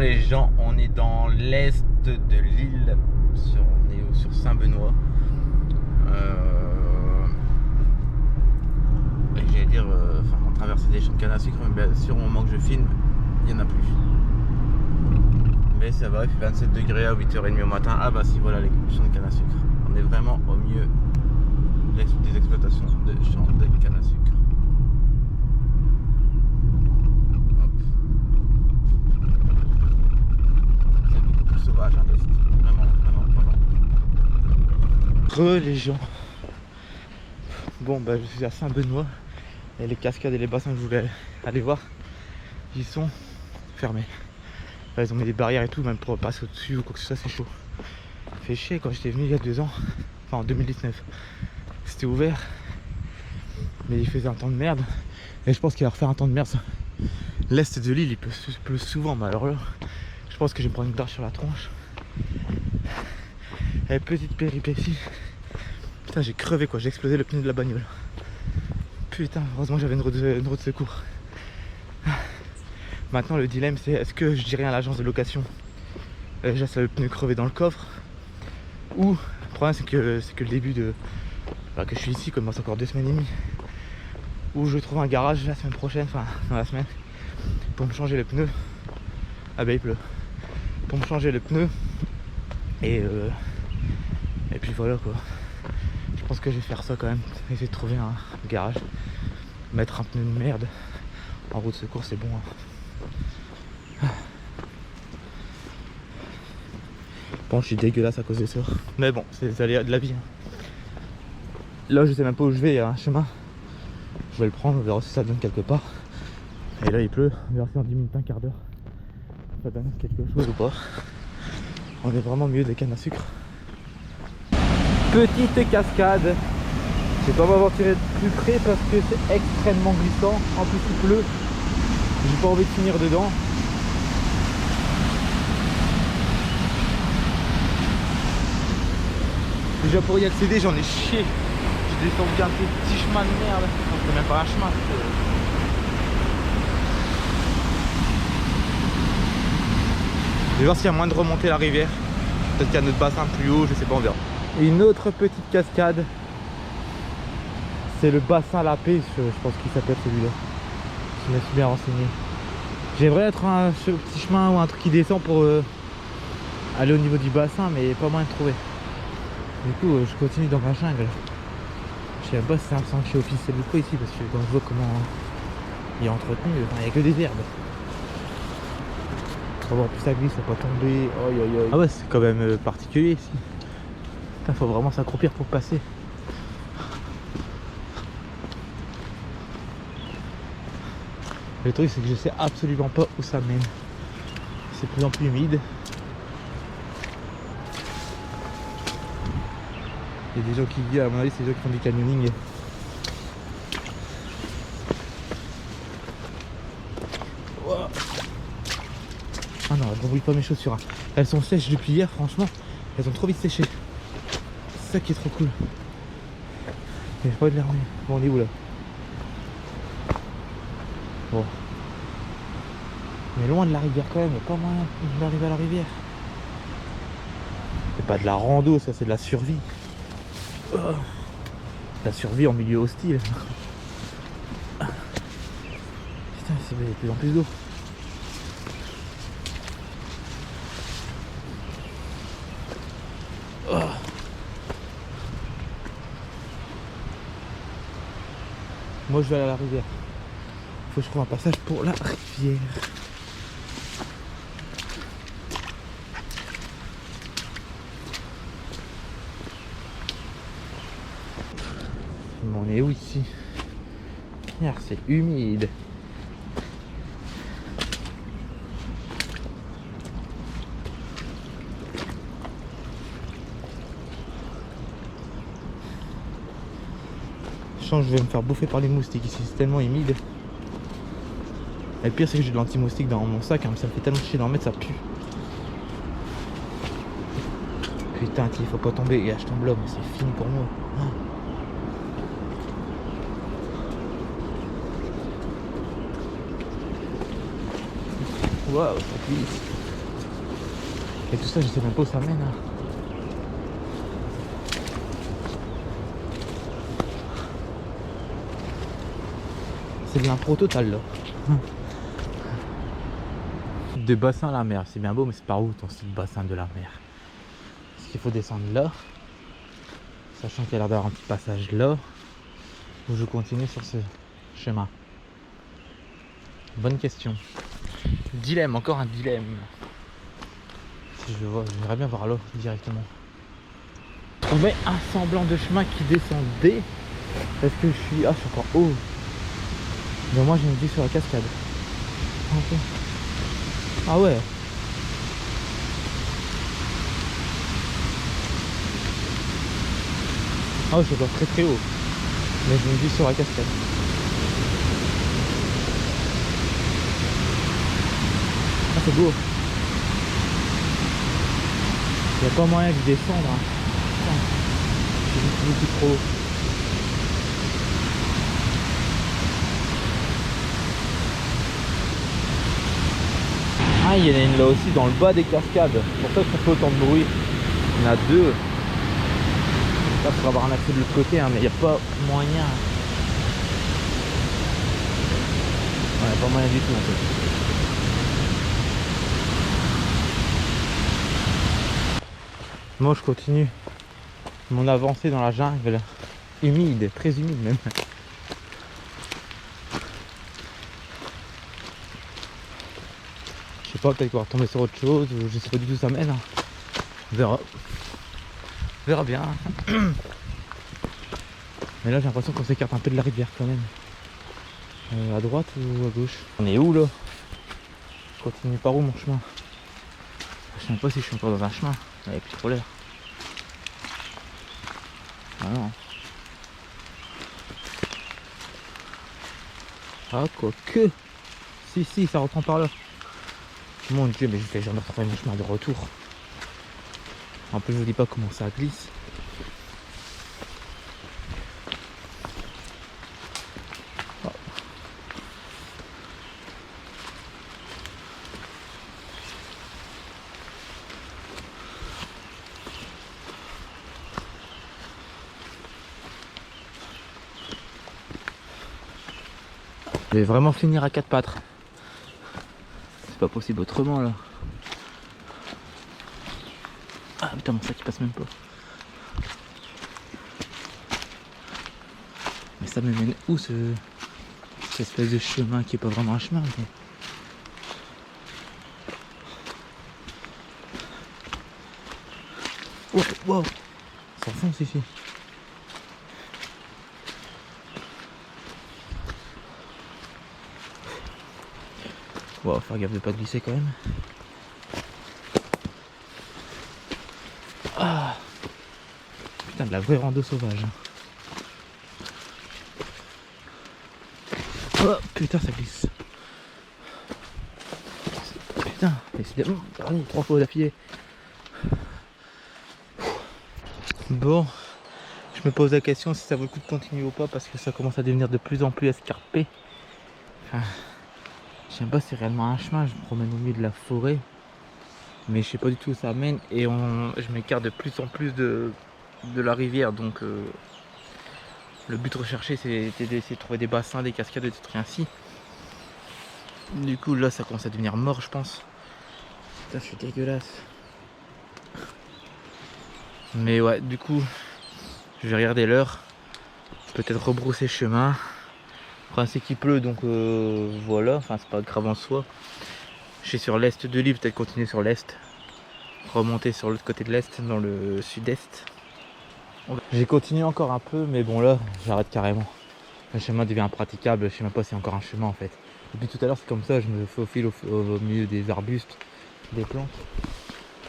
les gens, on est dans l'est de l'île, on est sur Saint-Benoît. Et j'allais dire, on traverse des champs de canne à sucre, mais bien sûr au moment que je filme, il n'y en a plus. Mais ça va, il fait 27 degrés à 8h30 au matin. Ah bah si, voilà les champs de canne à sucre. On est vraiment au milieu des exploitations de champs de canne à sucre. C'est beaucoup plus sauvage à l'est. Vraiment. Les gens. Bon bah je suis à Saint-Benoît. Et les cascades et les bassins que je voulais aller voir, ils sont fermés. Enfin, ils ont mis des barrières et tout, même pour passer au-dessus ou quoi que ce soit, c'est chaud. Ça fait chier, quand j'étais venu il y a 2 ans, enfin en 2019, c'était ouvert, mais il faisait un temps de merde. Et je pense qu'il va refaire un temps de merde. L'est de l'île, il pleut souvent, malheureux. Je pense que je vais prendre une tarte sur la tronche. Et petite péripétie. Putain, j'ai crevé quoi, j'ai explosé le pneu de la bagnole. Putain, heureusement j'avais une roue de secours. Maintenant le dilemme c'est est-ce que je dis rien à l'agence de location, je laisse le pneu crevé dans le coffre, ou le problème c'est que le début de... Enfin, que je suis ici, comme c'est encore 2 semaines et demie, ou je trouve un garage la semaine prochaine, enfin dans la semaine, pour me changer le pneu. Ah bah il pleut. Pour me changer le pneu et puis voilà quoi. Je pense que je vais faire ça quand même, essayer de trouver un garage, mettre un pneu de merde en roue de secours, c'est bon hein. Bon, je suis dégueulasse à cause de ça, mais bon, c'est les aléas de la vie hein. Là je sais même pas où je vais, il y a un chemin, je vais le prendre, on verra si ça donne quelque part. Et là il pleut, on verra si en 10 minutes, un quart d'heure ça donne quelque chose ou pas. On est vraiment mieux des cannes à sucre. Petite cascade. Je vais pas m'aventurer de plus près parce que c'est extrêmement glissant. En plus il pleut. J'ai pas envie de finir dedans. Déjà pour y accéder j'en ai chié. J'ai descendu un petit chemin de merde. Non, c'est même pas un chemin. Je vais voir s'il y a moyen de remonter la rivière. Peut-être qu'il y a notre bassin plus haut, je sais pas, on verra. Une autre petite cascade. C'est le bassin La Paix, je pense qu'il s'appelle celui-là. Je me suis bien renseigné. J'aimerais être un petit chemin ou un truc qui descend pour aller au niveau du bassin, mais pas moyen de trouver. Du coup, je continue dans ma jungle. Je sais même pas si c'est un sentier officiel ou quoi ici, parce que quand je vois comment il est entretenu, il n'y a que des herbes. On va voir, plus ça glisse, faut pas tomber. Ah ouais, c'est quand même particulier ici. Putain, faut vraiment s'accroupir pour passer. Le truc c'est que je sais absolument pas où ça mène. C'est de plus en plus humide. Il y a des gens qui guident, à mon avis c'est des gens qui font du canyoning. Wow. Ah non, je rebrouille pas mes chaussures. Elles sont sèches depuis hier, franchement. Elles ont trop vite séché. C'est ça qui est trop cool. Mais j'ai pas de l'air. Bon, on est où là? Bon. On est loin de la rivière quand même, il n'y a pas moyen d'arriver à la rivière. C'est pas de la rando, ça c'est de la survie. Oh. La survie en milieu hostile. Putain, il y a de plus en plus d'eau. Oh. Moi je vais aller à la rivière. Faut que je trouve un passage pour la rivière. On est où ici? Regarde, c'est humide. Je sens que je vais me faire bouffer par les moustiques ici, c'est tellement humide. Et le pire c'est que j'ai de l'anti-moustique dans mon sac, hein, ça me fait tellement chier d'en mettre, ça pue. Putain, il faut pas tomber, gars, je tombe là, mais c'est fini pour moi. Waouh, ça glisse. Et tout ça, je sais même pas où ça mène. Hein. C'est de l'impro total là. De bassin à la mer, c'est bien beau, mais c'est par où ton style bassin de la mer? Est-ce qu'il faut descendre là, sachant qu'il y a l'air d'avoir un petit passage là, ou je continue sur ce chemin? Bonne question. Dilemme, encore un dilemme. Si je vois, j'aimerais bien voir là directement. Trouver un semblant de chemin qui descendait. Est-ce que je suis. Ah, je suis encore haut. Mais moi j'ai une vue sur la cascade. Okay. Ah ouais. Ah ouais, je suis encore très très haut. Mais j'ai une vue sur la cascade. Ah, c'est beau. Il n'y a pas moyen de descendre. Hein. C'est beaucoup trop haut. Ah, il y en a une là aussi dans le bas des cascades. C'est pour ça que ça fait autant de bruit. Il y en a deux. Là, il faudra avoir un accès de l'autre côté, hein, mais il n'y a pas moyen. Ouais, pas moyen du tout en fait. Moi, je continue mon avancée dans la jungle. Humide, très humide même. Je sais pas, peut-être qu'on va retomber sur autre chose, ou je sais pas du tout où ça mène. On verra. On verra bien. Mais là j'ai l'impression qu'on s'écarte un peu de la rivière quand même. À droite ou à gauche? On est où là? Je continue par où mon chemin? Je sais même pas si je suis encore dans un chemin. Il n'y a plus trop l'air. Ah non. Ah quoique. Si, ça reprend par là. Mon dieu, mais je vais jamais retrouver mon chemin de retour. En plus, je vous dis pas comment ça glisse. Oh. Je vais vraiment finir à quatre pattes. C'est pas possible autrement là. Ah putain, mon sac il passe même pas. Mais ça me mène où cette espèce de chemin qui est pas vraiment un chemin mais... Oh, wow, ça fonce ici. Wow, faut faire gaffe de pas glisser quand même. Ah putain, de la vraie rando sauvage. Oh putain, ça glisse. Putain, décidément, 3 fois d'affilée. Bon, je me pose la question si ça vaut le coup de continuer ou pas parce que ça commence à devenir de plus en plus escarpé. Enfin, je sais pas si c'est réellement un chemin, je me promène au milieu de la forêt. Mais je sais pas du tout où ça mène et je m'écarte de plus en plus de la rivière. Donc le but recherché c'était d'essayer de trouver des bassins, des cascades, des trucs ainsi. Du coup là ça commence à devenir mort je pense. Putain, je suis dégueulasse. Mais ouais, du coup, je vais regarder l'heure. Peut-être rebrousser chemin. Enfin, c'est qu'il pleut, donc voilà. Enfin, c'est pas grave en soi. Je suis sur l'est de l'île, peut-être continuer sur l'est. Remonter sur l'autre côté de l'est, dans le sud-est. J'ai continué encore un peu, mais bon là, j'arrête carrément. Le chemin devient impraticable. Je sais même pas s'il y a encore un chemin en fait. Depuis tout à l'heure, c'est comme ça. Je me faufile au milieu des arbustes, des plantes,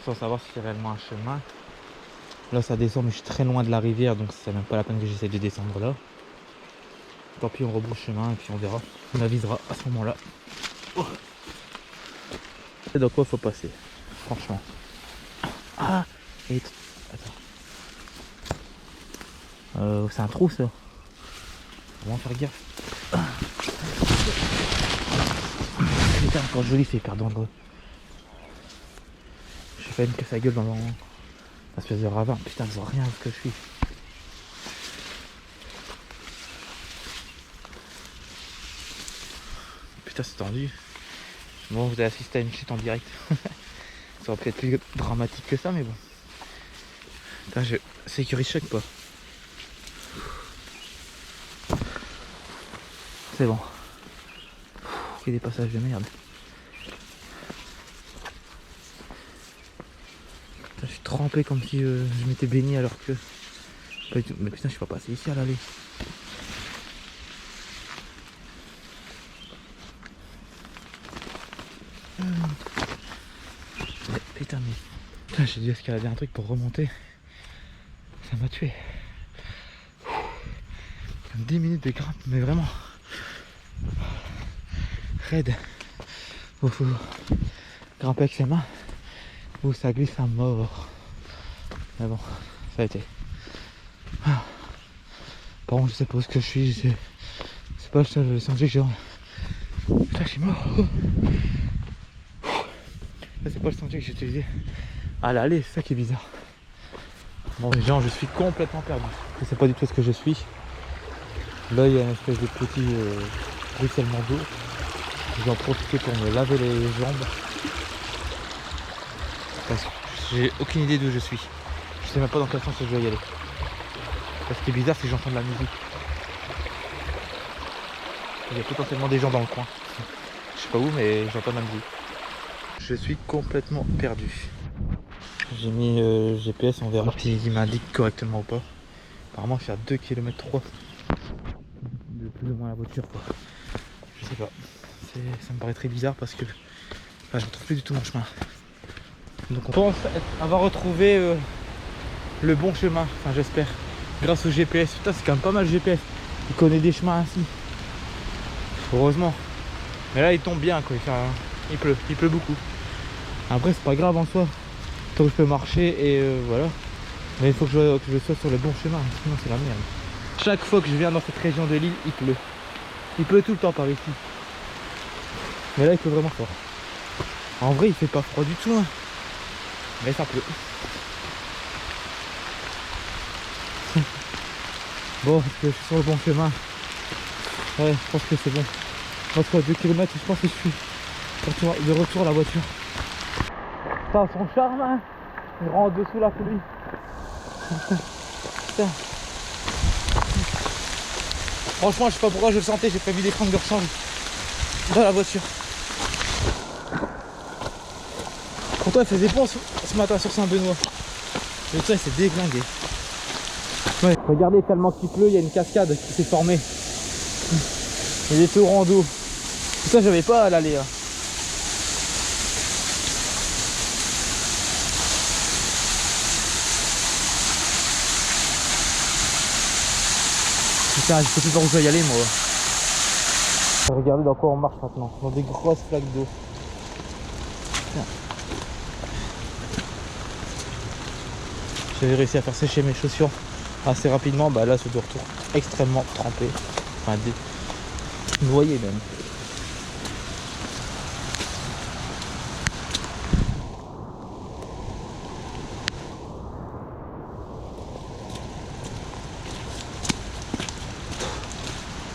sans savoir si c'est réellement un chemin. Là ça descend mais je suis très loin de la rivière donc c'est même pas la peine que j'essaie de descendre là. Tant pis, on rebrousse chemin et puis on verra. On avisera à ce moment là. Oh. C'est dans quoi faut passer, franchement. Ah et... Attends. C'est un trou ça. On va faire gaffe. Putain, encore joli, c'est hyper dangereux. Je failli me casser la gueule dans l'espèce de ravin. Putain, je vois rien où que je suis. Putain, c'est tendu. Bon, vous avez assisté à une chute en direct. Ça aurait pu être plus dramatique que ça, mais bon. Putain, je sécurise choc pas. C'est bon. Il y a des passages de merde. Putain, je suis trempé comme si je m'étais baigné alors que... Pas du tout. Mais putain, je suis pas passé ici à l'aller. Putain, mais... Putain, j'ai dû escalader un truc pour remonter. Ça m'a tué. 10 minutes de grimpe, mais vraiment... raide. Il faut grimper avec ses mains. Ou ça glisse à mort. Mais bon, ça a été. Par contre, je sais pas où ce que je suis. C'est pas le seul sentier que j'ai. Putain, je suis mort. Ça, c'est pas le sentier que j'ai utilisé à l'aller, c'est ça qui est bizarre. Bon, les gens, je suis complètement perdu. Je sais pas du tout ce que je suis. Là, il y a une espèce de petit ruissellement d'eau. Je vais en profiter pour me laver les jambes. Parce que j'ai aucune idée d'où je suis. Je sais même pas dans quel sens je dois y aller. Ce qui est bizarre, c'est que j'entends de la musique. Il y a potentiellement des gens dans le coin. Je sais pas où, mais j'entends de la musique. Je suis complètement perdu. J'ai mis GPS, on verra s'il m'indique correctement ou pas. Apparemment, je suis à 2 km 3 de plus ou moins la voiture, quoi. Je sais pas. Ça me paraît très bizarre parce que je retrouve plus du tout mon chemin. Donc on pense avoir retrouvé le bon chemin, enfin j'espère, grâce au GPS. Putain, c'est quand même pas mal le GPS. Il connaît des chemins ainsi. Heureusement. Mais là il tombe bien quoi, il pleut beaucoup. Après c'est pas grave en soi. Tant que je peux marcher et voilà. Mais il faut que je sois sur le bon chemin, sinon c'est la merde. Chaque fois que je viens dans cette région de l'île, il pleut. Il pleut tout le temps par ici. Mais là il pleut vraiment fort. En vrai il fait pas froid du tout hein. Mais ça pleut. Bon, est-ce que je suis sur le bon chemin? Ouais, je pense que c'est bon. Parce qu'à 2 km, je pense que je suis de retour à la voiture. Ça a son charme, hein. Il rentre dessous la pluie. Putain. Franchement, je sais pas pourquoi je le sentais, j'ai prévu des crampes de rechange dans la voiture. Pourtant, il faisait bon ce matin sur Saint-Benoît. Le temps, il s'est déglingué. Ouais. Regardez, tellement qu'il pleut, il y a une cascade qui s'est formée. Il y a des torrents d'eau. Ça, j'avais pas à l'aller. Hein. Putain, je sais plus par où je dois y aller, moi. Regardez dans quoi on marche maintenant. Dans des grosses flaques d'eau. J'avais réussi à faire sécher mes chaussures assez rapidement. Bah là, c'est de retour extrêmement trempé. Enfin, noyé même.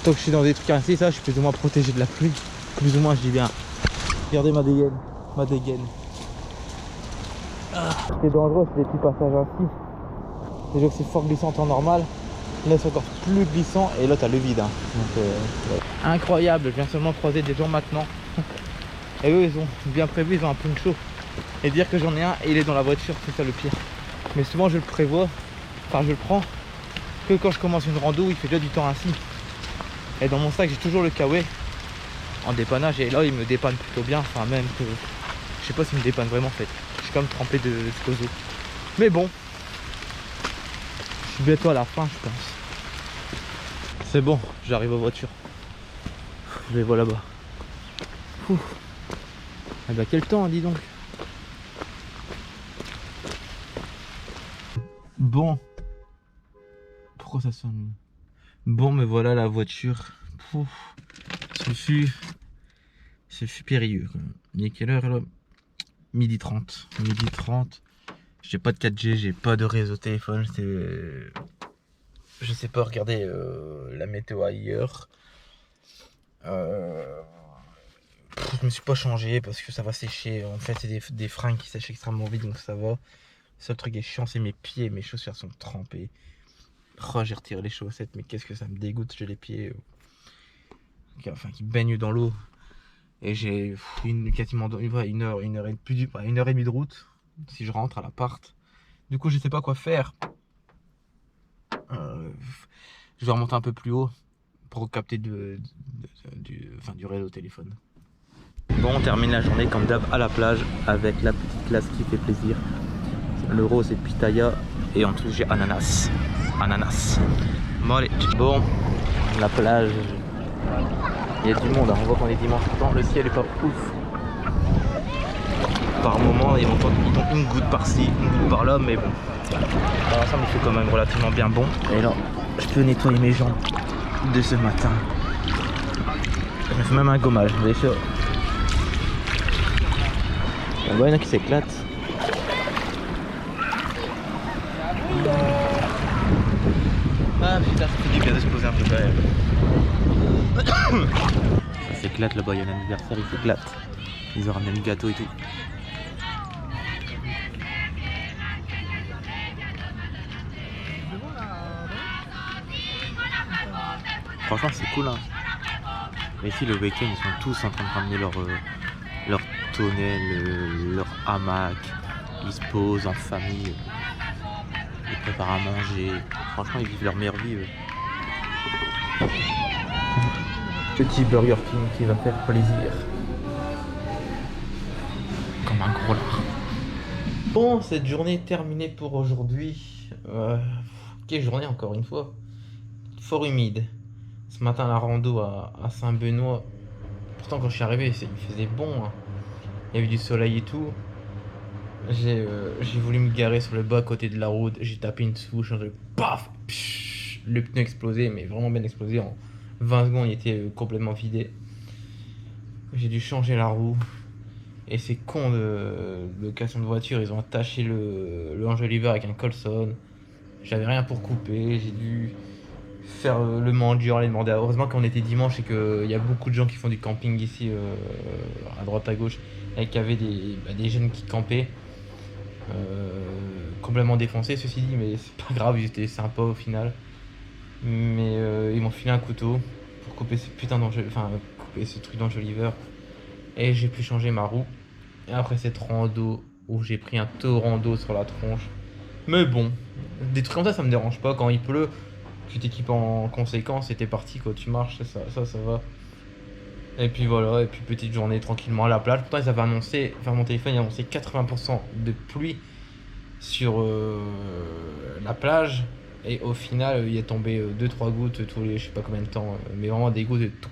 Tant que je suis dans des trucs ainsi, ça, je suis plus ou moins protégé de la pluie. Plus ou moins, je dis bien. Regardez ma dégaine. Ma dégaine. Ce qui est dangereux, c'est des petits passages ainsi. Déjà que c'est fort glissant en temps normal. Là, c'est encore plus glissant. Et là, t'as le vide. Hein. Donc, ouais. Incroyable. Je viens seulement de croiser des gens maintenant. Et eux, ils ont bien prévu. Ils ont un poncho. Et dire que j'en ai un et il est dans la voiture, c'est ça le pire. Mais souvent, je le prévois. Enfin, je le prends que quand je commence une rando où il fait déjà du temps ainsi. Et dans mon sac, j'ai toujours le kawaii en dépannage. Et là, il me dépanne plutôt bien. Enfin, même que je sais pas s'il me dépanne vraiment en fait. Je suis quand même trempé de scozo. Mais bon, je suis bientôt à la fin, je pense. C'est bon, j'arrive aux voitures. Je les vois là-bas. Eh ben, quel temps, dis donc. Bon. Pourquoi ça sonne? Bon, mais voilà la voiture. Ce fut périlleux. Il est quelle heure là? 12h30. 12h30. J'ai pas de 4G, j'ai pas de réseau téléphone. Je sais pas regarder la météo ailleurs. Je me suis pas changé parce que ça va sécher. En fait, c'est des fringues qui sèchent extrêmement vite, donc ça va. Le seul truc qui est chiant, c'est mes pieds. Mes chaussures sont trempées. Oh, j'ai retiré les chaussettes, mais qu'est-ce que ça me dégoûte. J'ai les pieds qui baignent dans l'eau. Et j'ai quasiment une heure et demie de route si je rentre à l'appart. Du coup, je sais pas quoi faire. Je vais remonter un peu plus haut pour capter du réseau téléphone. Bon, on termine la journée comme d'hab à la plage avec la petite glace qui fait plaisir. Le rose c'est pitaya et en dessous j'ai ananas. Bon allez, bon, la plage, il y a du monde, hein. On voit qu'on est dimanche, pourtant le ciel est pas ouf. Par moment, ils ont une goutte par-ci, une goutte par-là, mais bon. Dans l'ensemble, il fait quand même relativement bien bon. Et là, je peux nettoyer mes jambes de ce matin. Je me fais même un gommage, vous voyez ça. On voit, il y en a qui s'éclatent. Ah putain, ça fait du bien de se poser un peu quand même. Ça s'éclate là-bas, il y a un anniversaire, il s'éclate. Ils ont ramené le gâteau et tout. Franchement, c'est cool, hein. Mais ici, le week-end, ils sont tous en train de ramener leur tonnelle, leur hamac. Ils se posent en famille. Ils préparent à manger. Franchement, ils vivent leur meilleure vie. Petit Burger King qui va faire plaisir. Comme un gros lard. Bon, cette journée est terminée pour aujourd'hui. Quelle journée encore une fois. Fort humide. Ce matin, la rando à Saint-Benoît. Pourtant, quand je suis arrivé, il faisait bon, hein. Il y avait du soleil et tout. J'ai voulu me garer sur le bas côté de la route. J'ai tapé une souche. Paf, psh, le pneu explosé, mais vraiment bien explosé. En 20 secondes, il était complètement vidé. J'ai dû changer la roue. Et c'est con de location de voiture. Ils ont attaché le enjoliveur avec un colson. J'avais rien pour couper. J'ai dû faire le mendiant, aller demander. Heureusement qu'on était dimanche et qu'il y a beaucoup de gens qui font du camping ici à droite à gauche et qu'il y avait des jeunes qui campaient complètement défoncés, ceci dit, mais c'est pas grave, ils étaient sympas au final. Mais ils m'ont filé un couteau pour couper couper ce truc d'enjoliveur et j'ai pu changer ma roue. Et après cette rando où j'ai pris un torrent d'eau sur la tronche, mais bon, des trucs comme ça me dérange pas. Quand il pleut, tu t'équipes en conséquence et t'es parti, quoi. Tu marches, ça va. Et puis voilà, et puis petite journée tranquillement à la plage. Pourtant ils avaient annoncé, enfin mon téléphone il a annoncé 80% de pluie sur la plage. Et au final il est tombé 2-3 gouttes tous les je sais pas combien de temps. Mais vraiment des gouttes de tout.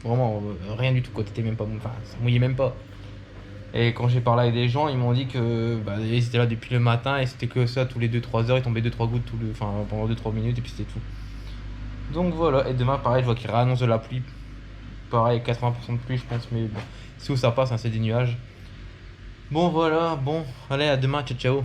Vraiment rien du tout, quoi. T'étais même pas, enfin ça mouillait même pas. Et quand j'ai parlé avec des gens, ils m'ont dit que ils étaient là depuis le matin et c'était que ça, tous les 2-3 heures, il tombait 2-3 gouttes pendant 2-3 minutes et puis c'était tout. Donc voilà, et demain pareil, je vois qu'ils réannoncent de la pluie. Pareil, 80% de pluie je pense, mais bon, c'est où ça passe, hein, c'est des nuages. Bon voilà, bon, allez à demain, ciao ciao.